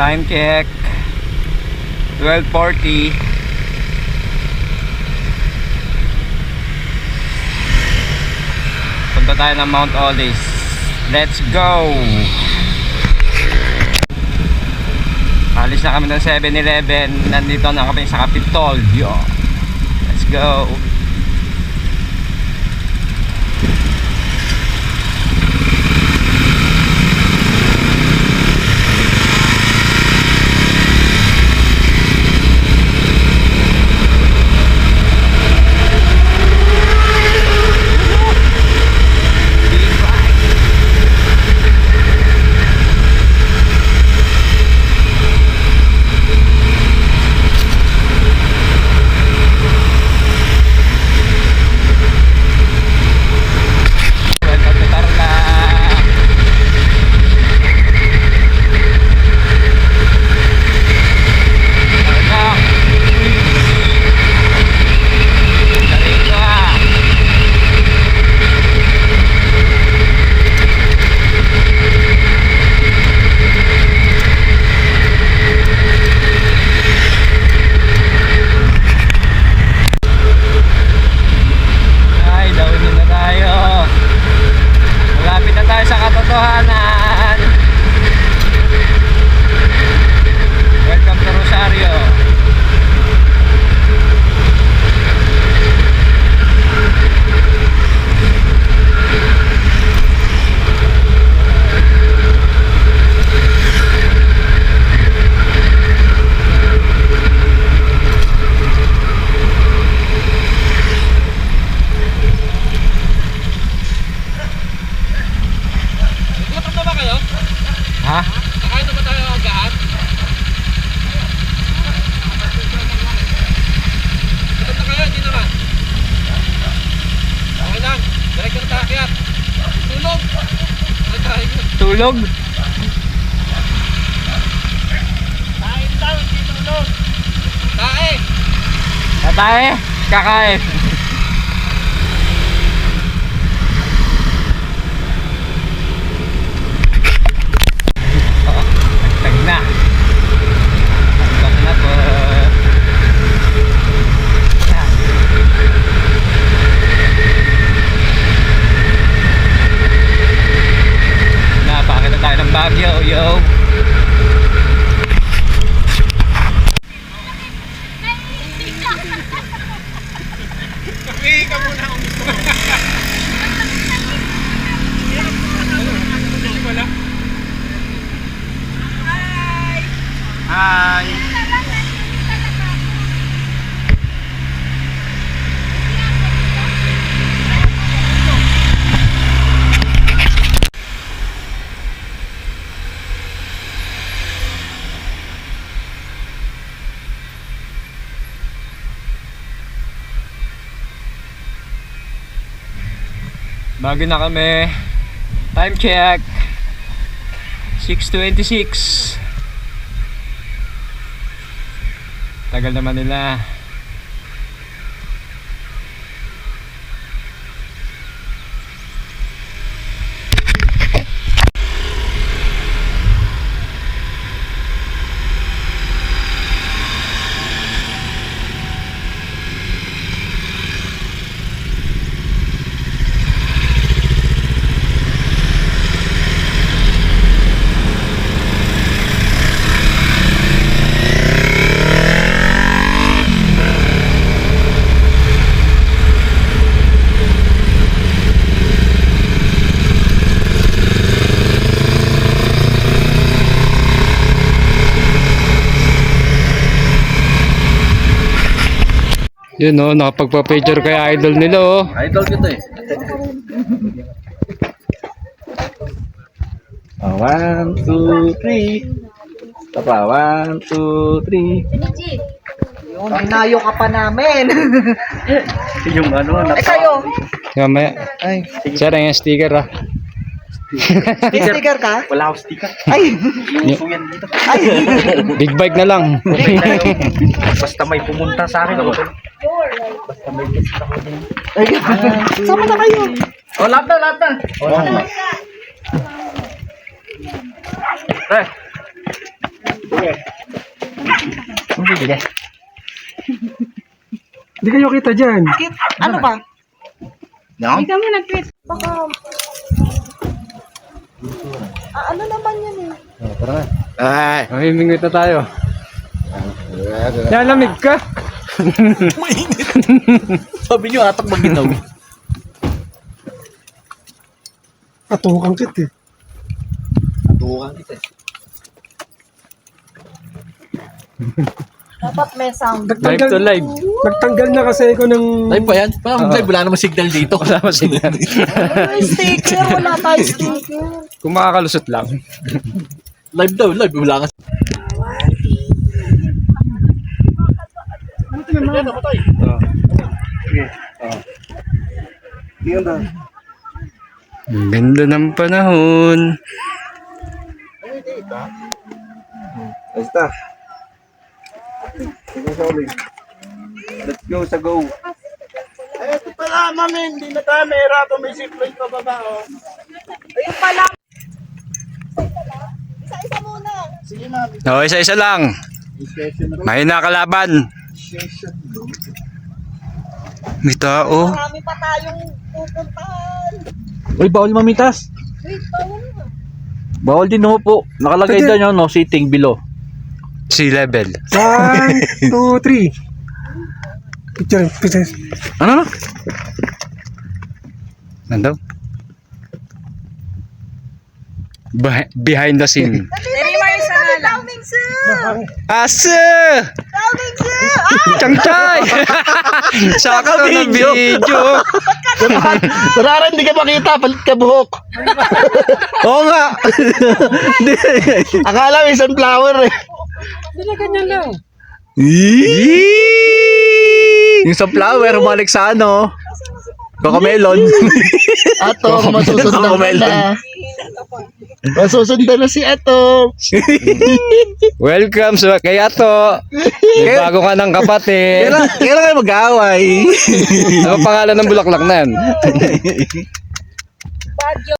Time check 12:40. Punta tayo ng Mount Olis. Let's go! Alis na kami ng 7-Eleven. Nandito na kami sa Kapitolyo. Let's go! Welcome to Rosario. Ha? Nakain na ba tayo agahan? Ikot na kayo, hindi naman. Okay lang, direct na takyat. Tulog! Tulog? Kain daw, hindi tulog. Kain! Tatay, kakain. Na. Baka na po. Napakita tayo ng Baguio, yo. Kapi ka muna kung gusto mo. Wala. Hi. Bago na kami. Time check 6:26. Tagal naman nila. Yun o, nakapagpa-picture kay idol nila o. Idol kita eh. 1, 2, 3. Tapa, 1, 2, 3. Yun, dinayo ka pa namin. Yung ano, Eh kayo, Mamaya. ay, Sir, yung sticker ah. may sticker ka? Wala akong sticker. Ay, Uso yan dito. ay. Big bike na lang. Basta may pumunta sa akin. Ay, sama na kayo. Oh, lahat na, lahat na. Sige. Hindi kayo kita dyan. Ano ba? No? Ikaw mo nag-tweet. Baka... ano naman yan eh? Ay. Mamimingwit na tayo. Lalamig ka. Sabi niyo, atak maginaw. Atukan kit eh. Tukan kita. Dapat may sound. Live to live. Nagtanggal na kasi ako ng... Live pa yan? Parang live, wala namang signal dito. Wala namang signal. May sticker, wala tayo sticker. Kung makakalusot lang. Live daw, live. Wala nga. Ang ganda ng panahon. Basta. Let's go sa go. Ayun pala. Isa-isa muna. O, isa-isa lang. Mahina kalaban. May tao. Marami pa tayong pupuntahan. Uy, bawal mamitas. Wait, bawal na. Bawal din mo po. Nakalagay Pwede. doon no, sitting below. Sea level. 1, 2, 3. Picture, picture. Ano? Nandun? Behind the scene. Dali mo yung sana lang. Daming sir! Asa! Daming sir! Changchay! Saka na video. video. Sarara, hindi ka makita. Palit ka buhok. Oo nga. Akala may sunflower eh. Yung sunflower, balik sa ano? Cocomelon. Ato, masusundan na. Masusundan na si Ato. Welcome sa kay Ato. May bago ka ng kapatid. Kailan kayo mag-aaway? Ano pangalan ng bulaklak na yan? Badyo.